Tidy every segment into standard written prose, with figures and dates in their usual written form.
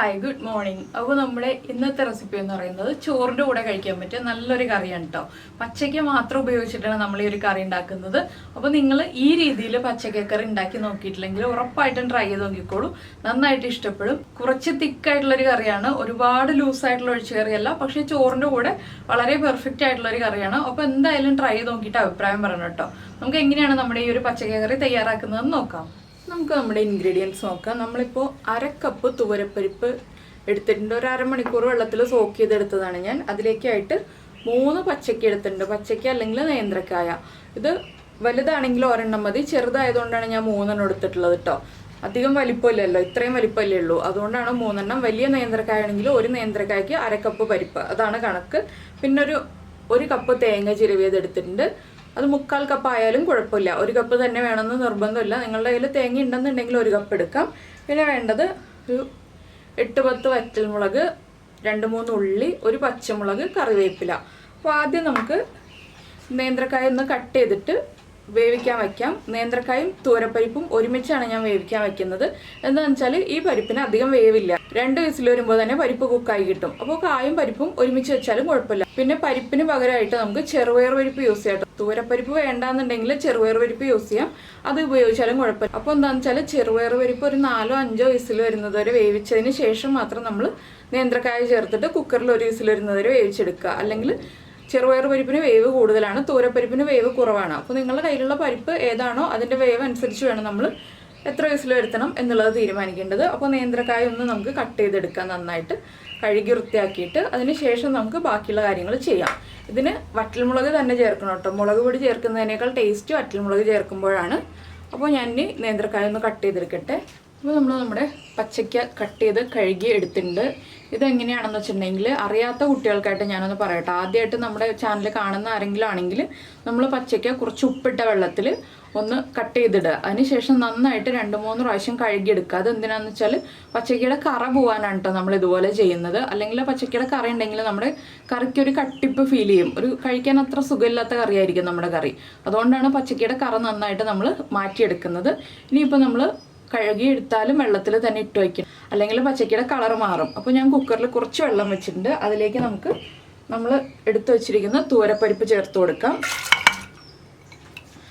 Hi good morning. അപ്പോൾ നമ്മുടെ ഇന്നത്തെ റെസിപ്പി എന്ന് പറയുന്നത് ചോറിൻ്റെ കൂടെ കഴിക്കാൻ പറ്റിയ നല്ലൊരു കറിയാണ് കേട്ടോ. പച്ചയ്ക്ക മാത്രം ഉപയോഗിച്ചിട്ടാണ് നമ്മൾ ഈ ഒരു കറി ഉണ്ടാക്കുന്നത്. അപ്പോൾ നിങ്ങൾ ഈ രീതിയിൽ പച്ചക്കറി ഉണ്ടാക്കി നോക്കിയിട്ടില്ലെങ്കിൽ ഉറപ്പായിട്ടും ട്രൈ ചെയ്ത് നോക്കിക്കോളൂ, നന്നായിട്ട് ഇഷ്ടപ്പെടും. കുറച്ച് തിക്കായിട്ടുള്ളൊരു കറിയാണ്, ഒരുപാട് ലൂസായിട്ടുള്ള ഒഴിച്ചു കറിയല്ല, പക്ഷേ ചോറിൻ്റെ കൂടെ വളരെ പെർഫെക്റ്റ് ആയിട്ടുള്ളൊരു കറിയാണ്. അപ്പോൾ എന്തായാലും ട്രൈ ചെയ്ത് നോക്കിയിട്ട് അഭിപ്രായം പറയണം കേട്ടോ. നമുക്ക് എങ്ങനെയാണ് നമ്മുടെ ഈ ഒരു പച്ചക്കറി തയ്യാറാക്കുന്നതെന്ന് നോക്കാം. നമുക്ക് നമ്മുടെ ഇൻഗ്രീഡിയൻസ് നോക്കാം. നമ്മളിപ്പോൾ 1/2 കപ്പ് തുവരപ്പരിപ്പ് എടുത്തിട്ടുണ്ട്. ഒരു അരമണിക്കൂർ വെള്ളത്തിൽ സോക്ക് ചെയ്തെടുത്തതാണ് ഞാൻ. അതിലേക്കായിട്ട് 3 പച്ചക്ക എടുത്തിട്ടുണ്ട്. പച്ചക്ക അല്ലെങ്കിൽ നേന്ത്രക്കായ. ഇത് വലുതാണെങ്കിൽ ഒരെണ്ണം മതി, ചെറുതായതുകൊണ്ടാണ് ഞാൻ 3 എടുത്തിട്ടുള്ളത് കേട്ടോ. അധികം വലിപ്പമില്ലല്ലോ, ഇത്രയും വലിപ്പമല്ലേ ഉള്ളൂ, അതുകൊണ്ടാണ് 3. വലിയ നേന്ത്രക്കായ ആണെങ്കിൽ ഒരു നേന്ത്രക്കായ്ക്ക് 1/2 കപ്പ് പരിപ്പ്, അതാണ് കണക്ക്. പിന്നെ ഒരു കപ്പ് തേങ്ങ ചിരവിയത് എടുത്തിട്ടുണ്ട്. അത് 1/4 കപ്പ് ആയാലും കുഴപ്പമില്ല, 1 കപ്പ് തന്നെ വേണമെന്ന് നിർബന്ധമില്ല. നിങ്ങളുടെ കയ്യിൽ തേങ്ങ ഉണ്ടെന്നുണ്ടെങ്കിൽ 1 കപ്പ് എടുക്കാം. പിന്നെ വേണ്ടത് ഒരു 8-10 വറ്റൽമുളക്, 2-3 ഉള്ളി, 1 പച്ചമുളക്, കറിവേപ്പില. അപ്പോൾ ആദ്യം നമുക്ക് നേന്ത്രക്കായ ഒന്ന് കട്ട് ചെയ്തിട്ട് വേവിക്കാൻ വയ്ക്കാം. നേന്ത്രക്കായും തൂരപ്പരിപ്പും ഒരുമിച്ചാണ് ഞാൻ വേവിക്കാൻ വെക്കുന്നത്. എന്താണെന്ന് വെച്ചാൽ ഈ പരിപ്പിന് അധികം വേവില്ല, 2 വിസിൽ വരുമ്പോൾ തന്നെ പരിപ്പ് കുക്കായി കിട്ടും. അപ്പോൾ കായും പരിപ്പും ഒരുമിച്ച് വെച്ചാലും കുഴപ്പമില്ല. പിന്നെ പരിപ്പിന് പകരമായിട്ട് നമുക്ക് ചെറുപയർ പരിപ്പ് യൂസ് ചെയ്യാം. തൂരപ്പരിപ്പ് വേണ്ടാന്നുണ്ടെങ്കിൽ ചെറുപയർ പരിപ്പ് യൂസ് ചെയ്യാം, അത് ഉപയോഗിച്ചാലും കുഴപ്പമില്ല. അപ്പോൾ എന്താണെന്ന് വെച്ചാൽ ചെറുപയർ പരിപ്പ് ഒരു 4-5 വിസിൽ വരുന്നത് വരെ വേവിച്ചതിന് ശേഷം മാത്രം നമ്മൾ നേന്ത്രക്കായ ചേർത്തിട്ട് കുക്കറിൽ 1 വിസിൽ വരുന്നത് വരെ വേവിച്ചെടുക്കുക. അല്ലെങ്കിൽ ചെറുപയർ പരിപ്പിന് വേവ് കൂടുതലാണ്, തൂരപ്പരിപ്പിന് വേവ് കുറവാണ്. അപ്പോൾ നിങ്ങളുടെ കയ്യിലുള്ള പരിപ്പ് ഏതാണോ അതിൻ്റെ വേവ് അനുസരിച്ച് വേണം നമ്മൾ എത്ര വിസിൽ വരുത്തണം എന്നുള്ളത് തീരുമാനിക്കേണ്ടത്. അപ്പോൾ നേന്ത്രക്കായ ഒന്ന് നമുക്ക് കട്ട് ചെയ്തെടുക്കാം, നന്നായിട്ട് കഴുകി വൃത്തിയാക്കിയിട്ട്. അതിന് ശേഷം നമുക്ക് ബാക്കിയുള്ള കാര്യങ്ങൾ ചെയ്യാം. ഇതിന് വറ്റൽമുളക് തന്നെ ചേർക്കണം കേട്ടോ. മുളക് പൊടി ചേർക്കുന്നതിനേക്കാൾ ടേസ്റ്റ് വറ്റൽമുളക് ചേർക്കുമ്പോഴാണ്. അപ്പോൾ ഞാൻ ഇനി നേന്ത്രക്കായ ഒന്ന് കട്ട് ചെയ്തെടുക്കട്ടെ. അപ്പോൾ നമ്മൾ നമ്മുടെ പച്ചയ്ക്ക കട്ട് ചെയ്ത് കഴുകി എടുത്തിട്ടുണ്ട്. ഇതെങ്ങനെയാണെന്ന് വെച്ചിട്ടുണ്ടെങ്കിൽ അറിയാത്ത കുട്ടികൾക്കായിട്ട് ഞാനൊന്ന് പറയട്ടെ. ആദ്യമായിട്ട് നമ്മുടെ ചാനൽ കാണുന്ന ആരെങ്കിലും ആണെങ്കിൽ നമ്മൾ പച്ചയ്ക്ക കുറച്ച് ഉപ്പിട്ട വെള്ളത്തിൽ ഒന്ന് കട്ട് ചെയ്തിടുക. അതിനുശേഷം നന്നായിട്ട് 2-3 പ്രാവശ്യം കഴുകിയെടുക്കുക. അത് എന്തിനാണെന്ന് വെച്ചാൽ പച്ചയ്ക്കയുടെ കറ പോകാനാണ് കേട്ടോ നമ്മൾ ഇതുപോലെ ചെയ്യുന്നത്. അല്ലെങ്കിൽ പച്ചയ്ക്കയുടെ കറി ഉണ്ടെങ്കിൽ നമ്മുടെ കറിക്ക് ഒരു കട്ടിപ്പ് ഫീൽ ചെയ്യും, ഒരു കഴിക്കാൻ അത്ര സുഖമില്ലാത്ത കറിയായിരിക്കും നമ്മുടെ കറി. അതുകൊണ്ടാണ് പച്ചയ്ക്കയുടെ കറ നന്നായിട്ട് നമ്മൾ മാറ്റിയെടുക്കുന്നത്. ഇനിയിപ്പോൾ നമ്മൾ കഴുകിയെടുത്താലും വെള്ളത്തിൽ തന്നെ ഇട്ട് വയ്ക്കും, അല്ലെങ്കിൽ പച്ചക്കയുടെ കളർ മാറും. അപ്പോൾ ഞാൻ കുക്കറിൽ കുറച്ച് വെള്ളം വെച്ചിട്ടുണ്ട്. അതിലേക്ക് നമുക്ക് നമ്മൾ എടുത്തു വച്ചിരിക്കുന്ന തൂരപ്പരിപ്പ് ചേർത്ത് കൊടുക്കാം.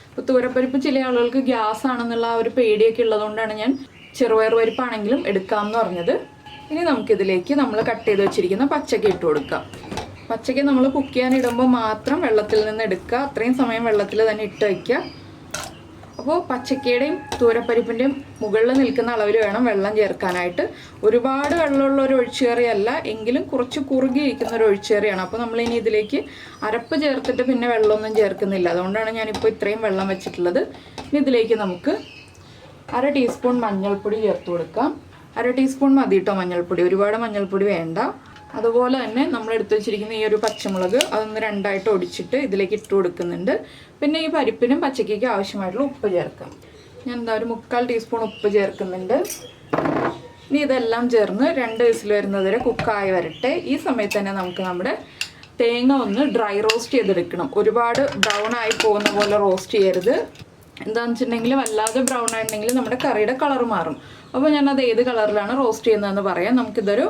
അപ്പോൾ തൂരപ്പരിപ്പ് ചില ആളുകൾക്ക് ഗ്യാസ് ആണെന്നുള്ള ഒരു പേടിയൊക്കെ ഉള്ളതുകൊണ്ടാണ് ഞാൻ ചെറുപയർ പരിപ്പാണെങ്കിലും എടുക്കാമെന്ന് പറഞ്ഞത്. ഇനി നമുക്കിതിലേക്ക് നമ്മൾ കട്ട് ചെയ്ത് വെച്ചിരിക്കുന്ന പച്ചക്ക ഇട്ട് കൊടുക്കാം. പച്ചക്ക നമ്മൾ കുക്ക് ചെയ്യാനിടുമ്പോൾ മാത്രം വെള്ളത്തിൽ നിന്ന് എടുക്കുക, അത്രയും സമയം വെള്ളത്തിൽ തന്നെ ഇട്ട് വയ്ക്കുക. അപ്പോൾ പച്ചക്കയുടെയും തൂരപ്പരിപ്പിൻ്റെയും മുകളിൽ നിൽക്കുന്ന അളവിൽ വേണം വെള്ളം ചേർക്കാനായിട്ട്. ഒരുപാട് വെള്ളമുള്ള ഒരു ഒഴിച്ചുകറിയല്ല, എങ്കിലും കുറച്ച് കുറുകിയിരിക്കുന്ന ഒരു ഒഴിച്ചുകറിയാണ്. അപ്പോൾ നമ്മളിനി ഇതിലേക്ക് അരപ്പ് ചേർത്തിട്ട് പിന്നെ വെള്ളമൊന്നും ചേർക്കുന്നില്ല, അതുകൊണ്ടാണ് ഞാനിപ്പോൾ ഇത്രയും വെള്ളം വെച്ചിട്ടുള്ളത്. ഇനി ഇതിലേക്ക് നമുക്ക് 1/2 ടീസ്പൂൺ മഞ്ഞൾപ്പൊടി ചേർത്ത് കൊടുക്കാം. 1/2 ടീസ്പൂൺ മതി കേട്ടോ മഞ്ഞൾപ്പൊടി, ഒരുപാട് മഞ്ഞൾപ്പൊടി വേണ്ട. അതുപോലെ തന്നെ നമ്മൾ എടുത്തു വെച്ചിരിക്കുന്ന ഈ ഒരു പച്ചമുളക് അതൊന്ന് 2ആയിട്ട് ഒടിച്ചിട്ട് ഇതിലേക്ക് ഇട്ട് കൊടുക്കുന്നുണ്ട്. പിന്നെ ഈ പരിപ്പിനും പച്ചക്കയ്ക്കും ആവശ്യമായിട്ടുള്ള ഉപ്പ് ചേർക്കാം. ഞാൻ എന്താ ഒരു 1/4 ടീസ്പൂൺ ഉപ്പ് ചേർക്കുന്നുണ്ട്. ഇനി ഇതെല്ലാം ചേർന്ന് 2 വിസിൽ വരുന്നത് വരെ കുക്കായി വരട്ടെ. ഈ സമയത്ത് തന്നെ നമുക്ക് നമ്മുടെ തേങ്ങ ഒന്ന് ഡ്രൈ റോസ്റ്റ് ചെയ്തെടുക്കണം. ഒരുപാട് ബ്രൗൺ ആയി പോകുന്ന പോലെ റോസ്റ്റ് ചെയ്യരുത്. എന്താണെന്ന് വെച്ചിട്ടുണ്ടെങ്കിൽ വല്ലാതെ ബ്രൗൺ ആയിട്ടുണ്ടെങ്കിൽ നമ്മുടെ കറിയുടെ കളർ മാറും. അപ്പോൾ ഞാനത് ഏത് കളറിലാണ് റോസ്റ്റ് ചെയ്യുന്നതെന്ന് പറയാം. നമുക്കിതൊരു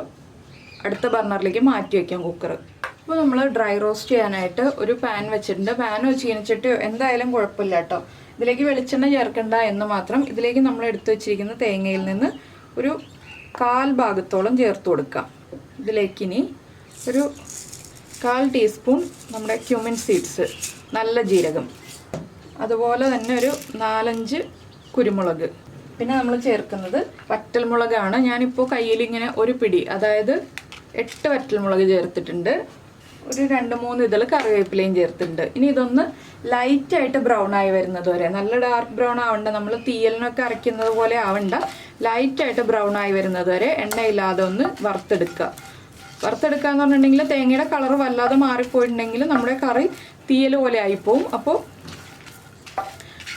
അടുത്ത ബർണറിലേക്ക് മാറ്റി വയ്ക്കാം കുക്കർ. അപ്പോൾ നമ്മൾ ഡ്രൈ റോസ്റ്റ് ചെയ്യാനായിട്ട് ഒരു പാൻ വെച്ചിട്ടുണ്ട്. പാനോ ചീനച്ചട്ടിയോ എന്തായാലും കുഴപ്പമില്ല കേട്ടോ. ഇതിലേക്ക് വെളിച്ചെണ്ണ ചേർക്കണ്ട എന്ന് മാത്രം. ഇതിലേക്ക് നമ്മൾ എടുത്തു വെച്ചിരിക്കുന്ന തേങ്ങയിൽ നിന്ന് ഒരു 1/4 ഭാഗത്തോളം ചേർത്ത് കൊടുക്കാം. ഇതിലേക്കിനി ഒരു 1/4 ടീസ്പൂൺ നമ്മുടെ ക്യുമിൻ സീഡ്സ്, നല്ല ജീരകം, അതുപോലെ തന്നെ ഒരു 4-5 കുരുമുളക്. പിന്നെ നമ്മൾ ചേർക്കുന്നത് വറ്റൽമുളകാണ്. ഞാനിപ്പോൾ കയ്യിൽ ഇങ്ങനെ ഒരു പിടി, അതായത് 8 വറ്റൽമുളക് ചേർത്തിട്ടുണ്ട്. ഒരു 2-3 ഇതൾ കറിവേപ്പിലയും ചേർത്തിട്ടുണ്ട്. ഇനി ഇതൊന്ന് ലൈറ്റായിട്ട് ബ്രൗൺ ആയി വരുന്നത് വരെ, നല്ല ഡാർക്ക് ബ്രൗൺ ആവണ്ട, നമ്മൾ തീയലിനൊക്കെ അരയ്ക്കുന്നത് പോലെ ആവണ്ട, ലൈറ്റായിട്ട് ബ്രൗൺ ആയി വരുന്നത് വരെ എണ്ണയില്ലാതെ ഒന്ന് വറുത്തെടുക്കുക. വറുത്തെടുക്കുക എന്ന് പറഞ്ഞിട്ടുണ്ടെങ്കിൽ തേങ്ങയുടെ കളർ വല്ലാതെ മാറിപ്പോയിട്ടുണ്ടെങ്കിൽ നമ്മുടെ കറി തീയൽ പോലെ ആയിപ്പോവും. അപ്പോൾ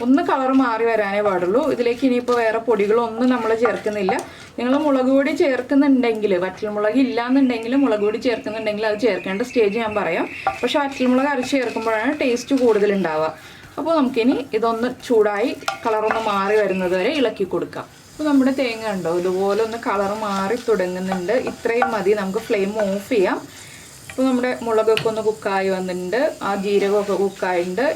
ഒന്ന് കളർ മാറി വരാനേ പാടുള്ളൂ. ഇതിലേക്ക് ഇനിയിപ്പോൾ വേറെ പൊടികളൊന്നും നമ്മൾ ചേർക്കുന്നില്ല. നിങ്ങൾ മുളക് പൊടി ചേർക്കുന്നുണ്ടെങ്കിൽ, വറ്റൽമുളക് ഇല്ലാന്നുണ്ടെങ്കിൽ മുളക് പൊടി ചേർക്കുന്നുണ്ടെങ്കിൽ അത് ചേർക്കേണ്ട സ്റ്റേജ് ഞാൻ പറയാം. പക്ഷെ വറ്റൽമുളക് അരച്ച് ചേർക്കുമ്പോഴാണ് ടേസ്റ്റ് കൂടുതലുണ്ടാവുക. അപ്പോൾ നമുക്കിനി ഇതൊന്ന് ചൂടായി കളറൊന്ന് മാറി വരുന്നത് വരെ ഇളക്കി കൊടുക്കാം. അപ്പോൾ നമ്മുടെ തേങ്ങ ഉണ്ടോ ഇതുപോലെ ഒന്ന് കളർ മാറി തുടങ്ങുന്നുണ്ട്. ഇത്രയും മതി, നമുക്ക് ഫ്ലെയിം ഓഫ് ചെയ്യാം. അപ്പോൾ നമ്മുടെ മുളകൊക്കെ ഒന്ന് കുക്കായി വന്നിട്ടുണ്ട്, ആ ജീരകമൊക്കെ കുക്കായിട്ടുണ്ട്.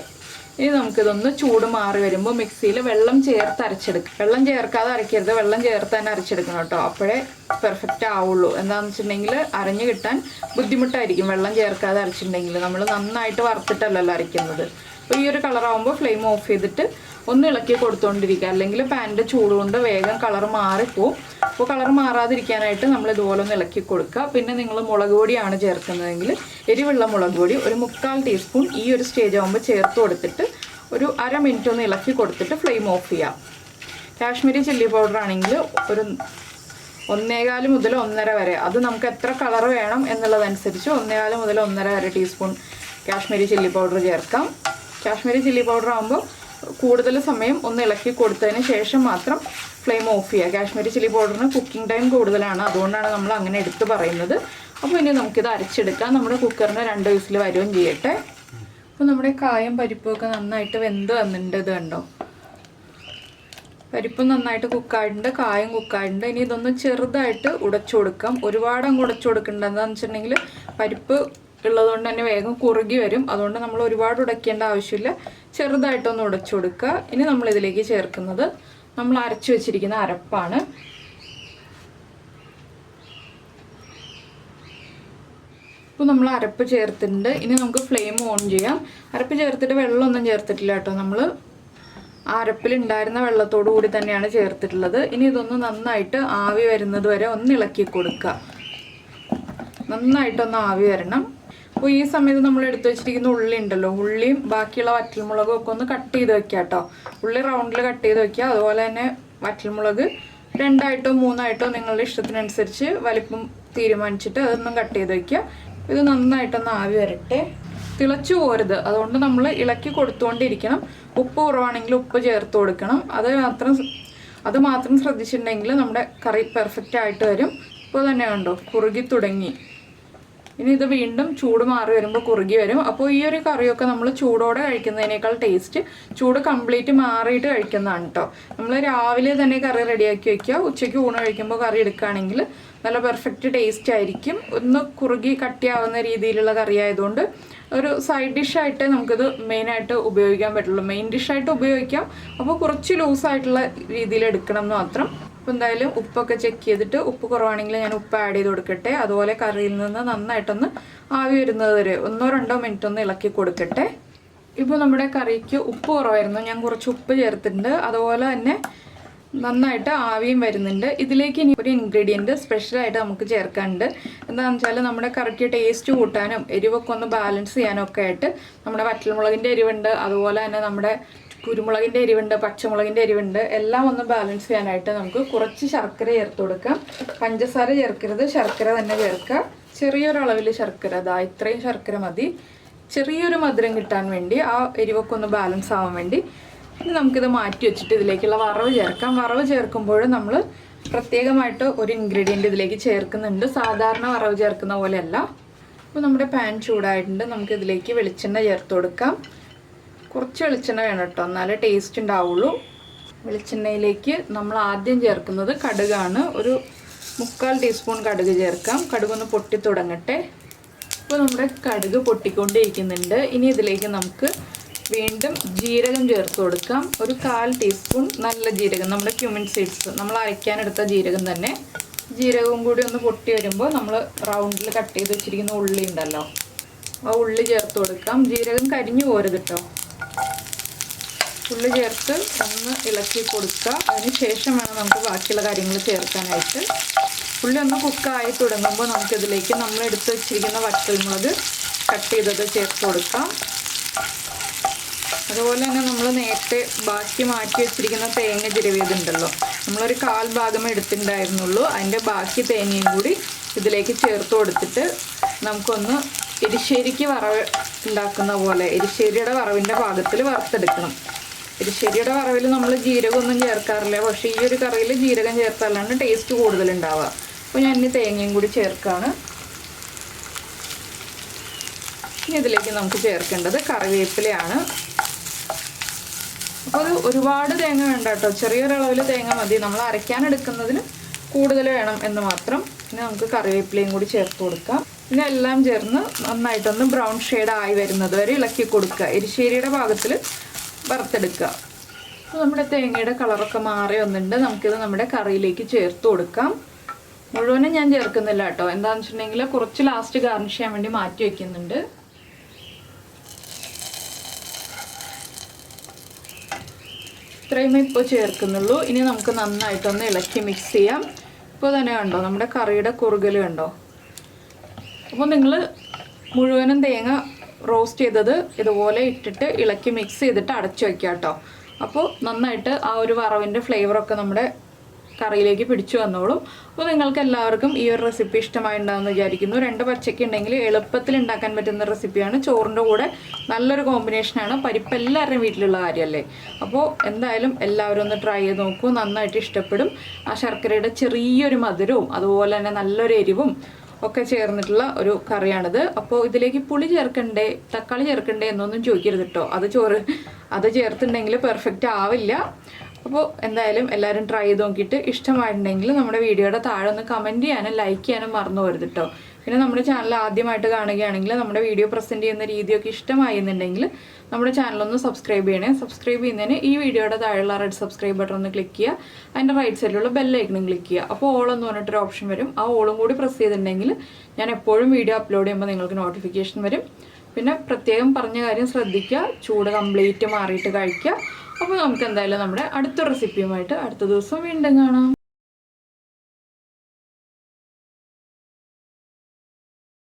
ഇനി നമുക്കിതൊന്ന് ചൂട് മാറി വരുമ്പോൾ മിക്സിയിൽ വെള്ളം ചേർത്ത് അരച്ചെടുക്കും. വെള്ളം ചേർക്കാതെ അരയ്ക്കരുത്, വെള്ളം ചേർത്ത് തന്നെ അരച്ചെടുക്കണം കേട്ടോ, അപ്പോഴേ പെർഫെക്റ്റ് ആവുള്ളൂ. എന്താണെന്ന് വെച്ചിട്ടുണ്ടെങ്കിൽ അരഞ്ഞു കിട്ടാൻ ബുദ്ധിമുട്ടായിരിക്കും വെള്ളം ചേർക്കാതെ അരച്ചിട്ടുണ്ടെങ്കിൽ. നമ്മൾ നന്നായിട്ട് വറുത്തിട്ടല്ലല്ലോ അരയ്ക്കുന്നത്. അപ്പോൾ ഈ ഒരു കളറാകുമ്പോൾ ഫ്ലെയിം ഓഫ് ചെയ്തിട്ട് ഒന്ന് ഇളക്കി കൊടുത്തുകൊണ്ടിരിക്കുക, അല്ലെങ്കിൽ പാനിൻ്റെ ചൂട് കൊണ്ട് വേഗം കളർ മാറിപ്പോവും. അപ്പോൾ കളർ മാറാതിരിക്കാനായിട്ട് നമ്മൾ ഇതുപോലെ ഒന്ന് ഇളക്കി കൊടുക്കുക. പിന്നെ നിങ്ങൾ മുളക് പൊടിയാണ് ചേർക്കുന്നതെങ്കിൽ എരിവുള്ള മുളക് പൊടി ഒരു 3/4 ടീസ്പൂൺ ഈ ഒരു സ്റ്റേജ് ആകുമ്പോൾ ചേർത്ത് കൊടുത്തിട്ട് ഒരു അര മിനിറ്റ് ഒന്ന് ഇളക്കി കൊടുത്തിട്ട് ഫ്ലെയിം ഓഫ് ചെയ്യാം. കാശ്മീരി ചില്ലി പൗഡർ ആണെങ്കിൽ ഒരു 1.25 മുതൽ 1.5 വരെ, അത് നമുക്ക് എത്ര കളർ വേണം എന്നുള്ളതനുസരിച്ച് 1.25 മുതൽ 1.5 വരെ ടീസ്പൂൺ കാശ്മീരി ചില്ലി പൗഡർ ചേർക്കാം. കാശ്മീരി ചില്ലി പൗഡർ ആകുമ്പോൾ കൂടുതൽ സമയം ഒന്ന് ഇളക്കി കൊടുത്തതിന് ശേഷം മാത്രം ഫ്ലെയിം ഓഫ് ചെയ്യുക. കാശ്മീരി ചില്ലി പൗഡറിന് കുക്കിംഗ് ടൈം കൂടുതലാണ്, അതുകൊണ്ടാണ് നമ്മൾ അങ്ങനെ എടുത്ത് പറയുന്നത്. അപ്പോൾ ഇനി നമുക്കിത് അരച്ചെടുക്കാം. നമ്മുടെ കുക്കറിന് 2 വിസിൽ വരുകയും ചെയ്യട്ടെ. അപ്പോൾ നമ്മുടെ കായും പരിപ്പുമൊക്കെ നന്നായിട്ട് വെന്ത് വന്നിട്ടുണ്ട്. ഇത് കണ്ടോ, പരിപ്പും നന്നായിട്ട് കുക്കായിട്ടുണ്ട്, കായും കുക്കായിട്ടുണ്ട്. ഇനി ഇതൊന്ന് ചെറുതായിട്ട് ഉടച്ചു കൊടുക്കാം. ഒരുപാട് അങ്ങ് ഉടച്ചു കൊടുക്കേണ്ട, എന്താണെന്ന് വെച്ചിട്ടുണ്ടെങ്കിൽ പരിപ്പ് ഉള്ളതുകൊണ്ട് തന്നെ വേഗം കുറുകി വരും. അതുകൊണ്ട് നമ്മൾ ഒരുപാട് ഉടയ്ക്കേണ്ട ആവശ്യമില്ല, ചെറുതായിട്ടൊന്ന് ഉടച്ചു കൊടുക്കുക. ഇനി നമ്മൾ ഇതിലേക്ക് ചേർക്കുന്നത് നമ്മൾ അരച്ചു വെച്ചിരിക്കുന്ന അരപ്പാണ്. ഇപ്പോൾ നമ്മൾ അരപ്പ് ചേർത്തിട്ടുണ്ട്. ഇനി നമുക്ക് ഫ്ലെയിം ഓൺ ചെയ്യാം. അരപ്പ് ചേർത്തിട്ട് വെള്ളമൊന്നും ചേർത്തിട്ടില്ല കേട്ടോ, നമ്മൾ ആ അരപ്പിലുണ്ടായിരുന്ന വെള്ളത്തോടു കൂടി തന്നെയാണ് ചേർത്തിട്ടുള്ളത്. ഇനി ഇതൊന്ന് നന്നായിട്ട് ആവി വരുന്നത് വരെ ഒന്ന് ഇളക്കി കൊടുക്കുക. നന്നായിട്ടൊന്ന് ആവി വരണം. അപ്പോൾ ഈ സമയത്ത് നമ്മൾ എടുത്തു വെച്ചിരിക്കുന്ന ഉള്ളി ഉണ്ടല്ലോ, ഉള്ളിയും ബാക്കിയുള്ള വറ്റൽമുളകും ഒക്കെ ഒന്ന് കട്ട് ചെയ്ത് വെക്കുക കേട്ടോ. ഉള്ളി റൗണ്ടിൽ കട്ട് ചെയ്ത് വെക്കുക. അതുപോലെ തന്നെ വറ്റൽമുളക് 2ആയിട്ടോ 3ആയിട്ടോ നിങ്ങളുടെ ഇഷ്ടത്തിനനുസരിച്ച് വലിപ്പം തീരുമാനിച്ചിട്ട് അതൊന്നും കട്ട് ചെയ്ത് വെക്കുക. ഇത് നന്നായിട്ടൊന്ന് ആവി വരട്ടെ. തിളച്ചു പോരുത്, അതുകൊണ്ട് നമ്മൾ ഇളക്കി കൊടുത്തുകൊണ്ടിരിക്കണം. ഉപ്പ് കുറവാണെങ്കിൽ ഉപ്പ് ചേർത്ത് കൊടുക്കണം. അത് മാത്രം ശ്രദ്ധിച്ചിട്ടുണ്ടെങ്കിൽ നമ്മുടെ കറി പെർഫെക്റ്റ് ആയിട്ട് വരും. ഇപ്പോൾ തന്നെ കണ്ടോ കുറുകി തുടങ്ങി. ഇനി ഇത് വീണ്ടും ചൂട് മാറി വരുമ്പോൾ കുറുകി വരും. അപ്പോൾ ഈ ഒരു കറിയൊക്കെ നമ്മൾ ചൂടോടെ കഴിക്കുന്നതിനേക്കാൾ ടേസ്റ്റ് ചൂട് കംപ്ലീറ്റ് മാറിയിട്ട് കഴിക്കുന്നതാണ് കേട്ടോ. നമ്മൾ രാവിലെ തന്നെ കറി റെഡിയാക്കി വയ്ക്കുക, ഉച്ചയ്ക്ക് ഊണ് കഴിക്കുമ്പോൾ കറി എടുക്കുകയാണെങ്കിൽ നല്ല പെർഫെക്റ്റ് ടേസ്റ്റ് ആയിരിക്കും. ഒന്ന് കുറുകി കട്ടിയാവുന്ന രീതിയിലുള്ള കറി ആയതുകൊണ്ട് ഒരു സൈഡ് ഡിഷായിട്ട് നമുക്കിത് മെയിനായിട്ട് ഉപയോഗിക്കാൻ പറ്റുള്ളൂ. മെയിൻ ഡിഷായിട്ട് ഉപയോഗിക്കാം, അപ്പോൾ കുറച്ച് ലൂസായിട്ടുള്ള രീതിയിൽ എടുക്കണം എന്ന് മാത്രം. അപ്പോൾ എന്തായാലും ഉപ്പൊക്കെ ചെക്ക് ചെയ്തിട്ട് ഉപ്പ് കുറവാണെങ്കിൽ ഞാൻ ഉപ്പ് ആഡ് ചെയ്ത് കൊടുക്കട്ടെ. അതുപോലെ കറിയിൽ നിന്ന് നന്നായിട്ടൊന്ന് ആവി വരുന്നത് വരെ 1-2 മിനിറ്റ് ഒന്ന് ഇളക്കി കൊടുക്കട്ടെ. ഇപ്പോൾ നമ്മുടെ കറിക്ക് ഉപ്പ് കുറവായിരുന്നു, ഞാൻ കുറച്ച് ഉപ്പ് ചേർത്തിട്ടുണ്ട്. അതുപോലെ തന്നെ നന്നായിട്ട് ആവിയും വരുന്നുണ്ട്. ഇതിലേക്ക് ഇനി ഒരു ഇൻഗ്രീഡിയൻറ്റ് സ്പെഷ്യലായിട്ട് നമുക്ക് ചേർക്കാനുണ്ട്. എന്താണെന്ന് വെച്ചാൽ നമ്മുടെ കറിക്ക് ടേസ്റ്റ് കൂട്ടാനും എരിവൊക്കെ ഒന്ന് ബാലൻസ് ചെയ്യാനും ഒക്കെ ആയിട്ട് നമ്മുടെ വറ്റൽമുളകിൻ്റെ എരിവുണ്ട്, അതുപോലെ തന്നെ നമ്മുടെ കുരുമുളകിൻ്റെ എരിവുണ്ട്, പച്ചമുളകിൻ്റെ എരിവുണ്ട്. എല്ലാം ഒന്ന് ബാലൻസ് ചെയ്യാനായിട്ട് നമുക്ക് കുറച്ച് ശർക്കര ചേർത്ത് കൊടുക്കാം. പഞ്ചസാര ചേർക്കരുത്, ശർക്കര തന്നെ ചേർക്കുക. ചെറിയൊരളവിൽ ശർക്കര, ഇത്രയും ശർക്കര മതി. ചെറിയൊരു മധുരം കിട്ടാൻ വേണ്ടി, ആ എരിവൊക്കെ ഒന്ന് ബാലൻസ് ആവാൻ വേണ്ടി. ഇനി നമുക്കിത് മാറ്റി വെച്ചിട്ട് ഇതിലേക്കുള്ള വറവ് ചേർക്കാം. വറവ് ചേർക്കുമ്പോൾ നമ്മൾ പ്രത്യേകമായിട്ട് ഒരു ഇൻഗ്രീഡിയൻറ്റ് ഇതിലേക്ക് ചേർക്കുന്നുണ്ട്, സാധാരണ വറവ് ചേർക്കുന്ന പോലെയല്ല. അപ്പോൾ നമ്മുടെ പാൻ ചൂടായിട്ടുണ്ട്, നമുക്കിതിലേക്ക് വെളിച്ചെണ്ണ ചേർത്ത് കൊടുക്കാം. കുറച്ച് വെളിച്ചെണ്ണ വേണം കേട്ടോ, എന്നാലേ ടേസ്റ്റ് ഉണ്ടാവുള്ളൂ. വെളിച്ചെണ്ണയിലേക്ക് നമ്മൾ ആദ്യം ചേർക്കുന്നത് കടുകാണ്. ഒരു 3/4 ടീസ്പൂൺ കടുക് ചേർക്കാം. കടുകൊന്ന് പൊട്ടി തുടങ്ങട്ടെ. അപ്പോൾ നമ്മുടെ കടുക് പൊട്ടിക്കൊണ്ടിരിക്കുന്നുണ്ട്. ഇനി ഇതിലേക്ക് നമുക്ക് വീണ്ടും ജീരകം ചേർത്ത് കൊടുക്കാം. ഒരു 1/4 ടീസ്പൂൺ നല്ല ജീരകം, നമ്മുടെ ക്യുമിൻ സീഡ്സ്, നമ്മൾ അരയ്ക്കാനെടുത്ത ജീരകം തന്നെ. ജീരകവും കൂടി ഒന്ന് പൊട്ടി വരുമ്പോൾ നമ്മൾ റൗണ്ടിൽ കട്ട് ചെയ്ത് വെച്ചിരിക്കുന്ന ഉള്ളി ഉണ്ടല്ലോ, ആ ഉള്ളി ചേർത്ത് കൊടുക്കാം. ജീരകം കരിഞ്ഞു പോരുത് കേട്ടോ. ഉള്ളി ചേർത്ത് ഒന്ന് ഇളക്കി കൊടുക്കുക. അതിന് ശേഷം വേണം നമുക്ക് ബാക്കിയുള്ള കാര്യങ്ങൾ ചേർക്കാനായിട്ട്. ഉള്ളി ഒന്ന് കുക്കായി തുടങ്ങുമ്പോൾ നമുക്കിതിലേക്ക് നമ്മൾ എടുത്ത് വെച്ചിരിക്കുന്ന വറ്റൽമുളക് കട്ട് ചെയ്തത് ചേർത്ത് കൊടുക്കാം. അതുപോലെ തന്നെ നമ്മൾ നേരത്തെ ബാക്കി മാറ്റി വെച്ചിരിക്കുന്ന തേങ്ങ ചിരവിയതുണ്ടല്ലോ, നമ്മളൊരു 1/4 ഭാഗമേ എടുത്തിട്ടുണ്ടായിരുന്നുള്ളൂ. അതിൻ്റെ ബാക്കി തേങ്ങയും കൂടി ഇതിലേക്ക് ചേർത്ത് കൊടുത്തിട്ട് നമുക്കൊന്ന് എരിശ്ശേരിക്ക് വറവ് ഉണ്ടാക്കുന്ന പോലെ എരിശ്ശേരിയുടെ വറവിൻ്റെ പാകത്തിൽ വറുത്തെടുക്കണം. എരിശ്ശേരിയുടെ വറവിൽ നമ്മൾ ജീരകമൊന്നും ചേർക്കാറില്ല, പക്ഷേ ഈ ഒരു കറിയിൽ ജീരകം ചേർത്താലാണ് ടേസ്റ്റ് കൂടുതലുണ്ടാവുക. അപ്പോൾ ഞാൻ ഇനി തേങ്ങയും കൂടി ചേർക്കുകയാണ്. ഇനി ഇതിലേക്ക് നമുക്ക് ചേർക്കേണ്ടത് കറിവേപ്പിലയാണ്. അത് ഒരുപാട് തേങ്ങ വേണ്ട കേട്ടോ, ചെറിയൊരളവിൽ തേങ്ങ മതി. നമ്മൾ അരയ്ക്കാൻ എടുക്കുന്നതിന് കൂടുതൽ വേണം എന്ന് മാത്രം. പിന്നെ നമുക്ക് കറിവേപ്പിലയും കൂടി ചേർത്ത് കൊടുക്കാം. പിന്നെ എല്ലാം ചേർന്ന് നന്നായിട്ടൊന്ന് ബ്രൗൺ ഷെയ്ഡ് ആയി വരുന്നത് വരെ ഇളക്കി കൊടുക്കുക. എരിശ്ശേരിയുടെ ഭാഗത്തിൽ വറുത്തെടുക്കുക. അപ്പോൾ നമ്മുടെ തേങ്ങയുടെ കളറൊക്കെ മാറി വന്നിട്ടുണ്ട്. നമുക്കിത് നമ്മുടെ കറിയിലേക്ക് ചേർത്ത് കൊടുക്കാം. മുഴുവനും ഞാൻ ചേർക്കുന്നില്ല കേട്ടോ, എന്താണെന്ന് വെച്ചിട്ടുണ്ടെങ്കിൽ കുറച്ച് ലാസ്റ്റ് ഗാർണിഷ് ചെയ്യാൻ വേണ്ടി മാറ്റി വയ്ക്കുന്നുണ്ട്. ഇത്രയുമേ ഇപ്പോൾ ചേർക്കുന്നുള്ളൂ. ഇനി നമുക്ക് നന്നായിട്ടൊന്ന് ഇളക്കി മിക്സ് ചെയ്യാം. ഇപ്പോൾ തന്നെ കണ്ടോ നമ്മുടെ കറിയുടെ കുറുകൽ കണ്ടോ. അപ്പോൾ നിങ്ങൾ മുഴുവനും തേങ്ങ റോസ്റ്റ് ചെയ്തത് ഇതുപോലെ ഇട്ടിട്ട് ഇളക്കി മിക്സ് ചെയ്തിട്ട് അടച്ചു വയ്ക്കുക കേട്ടോ. അപ്പോൾ നന്നായിട്ട് ആ ഒരു വറവിൻ്റെ ഫ്ലേവറൊക്കെ നമ്മുടെ കറിയിലേക്ക് പിടിച്ചു വന്നോളും. അപ്പോൾ നിങ്ങൾക്ക് എല്ലാവർക്കും ഈ ഒരു റെസിപ്പി ഇഷ്ടമായിട്ടുണ്ടാകുമെന്ന് വിചാരിക്കുന്നു. 2 പച്ചക്ക ഉണ്ടെങ്കിൽ എളുപ്പത്തിൽ ഉണ്ടാക്കാൻ പറ്റുന്ന റെസിപ്പിയാണ്. ചോറിൻ്റെ കൂടെ നല്ലൊരു കോമ്പിനേഷനാണ്. പരിപ്പ് എല്ലാവരുടെയും വീട്ടിലുള്ള കാര്യമല്ലേ. അപ്പോൾ എന്തായാലും എല്ലാവരും ഒന്ന് ട്രൈ ചെയ്ത് നോക്കൂ, നന്നായിട്ട് ഇഷ്ടപ്പെടും. ആ ശർക്കരയുടെ ചെറിയൊരു മധുരവും അതുപോലെ തന്നെ നല്ലൊരു എരിവും ഒക്കെ ചേർന്നിട്ടുള്ള ഒരു കറിയാണിത്. അപ്പോൾ ഇതിലേക്ക് പുളി ചേർക്കണ്ടേ തക്കാളി ചേർക്കണ്ടേ എന്നൊന്നും ചോദിക്കരുത് കേട്ടോ. അത് ചേർത്തിട്ടുണ്ടെങ്കിൽ പെർഫെക്റ്റ് ആവില്ല. അപ്പോൾ എന്തായാലും എല്ലാവരും ട്രൈ ചെയ്ത് നോക്കിയിട്ട് ഇഷ്ടമായിട്ടുണ്ടെങ്കിൽ നമ്മുടെ വീഡിയോയുടെ താഴെ ഒന്ന് കമൻറ്റ് ചെയ്യാനും ലൈക്ക് ചെയ്യാനും മറന്നു പോരുത് കേട്ടോ. പിന്നെ നമ്മുടെ ചാനൽ ആദ്യമായിട്ട് കാണുകയാണെങ്കിൽ നമ്മുടെ വീഡിയോ പ്രസൻറ്റ് ചെയ്യുന്ന രീതിയൊക്കെ ഇഷ്ടമായിരുന്നുണ്ടെങ്കിൽ നമ്മുടെ ചാനലൊന്ന് സബ്സ്ക്രൈബ് ചെയ്യണേ. സബ്സ്ക്രൈബ് ചെയ്യുന്നതിന് ഈ വീഡിയോയുടെ താഴെയുള്ള റെഡ് സബ്സ്ക്രൈബ് ബട്ടൺ ഒന്ന് ക്ലിക്ക് ചെയ്യുക. അതിൻ്റെ റൈറ്റ് സൈഡിലുള്ള ബെല്ലൈക്കണും ക്ലിക്ക് ചെയ്യുക. അപ്പോൾ ഓൾ എന്ന് പറഞ്ഞിട്ടൊരു ഓപ്ഷൻ വരും. ആ ഓളും കൂടി പ്രസ് ചെയ്തിട്ടുണ്ടെങ്കിൽ ഞാൻ എപ്പോഴും വീഡിയോ അപ്ലോഡ് ചെയ്യുമ്പോൾ നിങ്ങൾക്ക് നോട്ടിഫിക്കേഷൻ വരും. പിന്നെ പ്രത്യേകം പറഞ്ഞ കാര്യം ശ്രദ്ധിക്കുക, ചൂട് കംപ്ലീറ്റ് മാറിയിട്ട് കഴിക്കുക. അപ്പോൾ നമുക്ക് എന്തായാലും നമ്മുടെ അടുത്ത റെസിപ്പിയുമായിട്ട് അടുത്ത ദിവസം വീണ്ടും കാണാം.